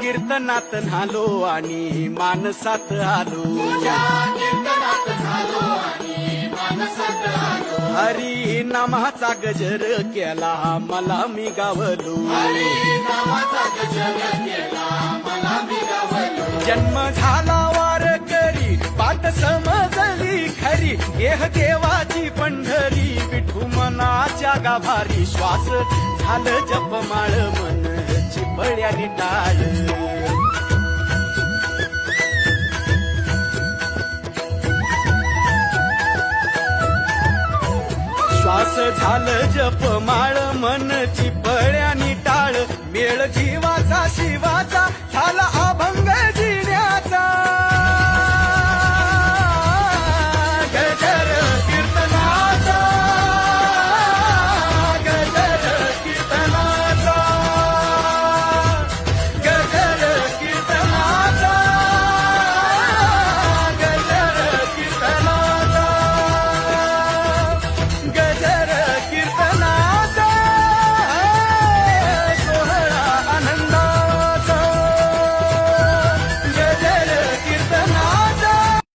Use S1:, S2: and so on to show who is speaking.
S1: कीर्तनात न्हालो आणि मानसात आलो. हरी नामाचा गजर केला मला मी गावलो. जन्म झाला वारकरी पाठ समजली खरी. देह देवाची पंढरी विठू मनाच्या गाभारी. श्वास झालं जपमाळ मन चिपळ्यानी टाळ. श्वास झालं जपमाळ मन चिपळ्यानी टाळ. मेळ जीवाचा शिवाचा झाला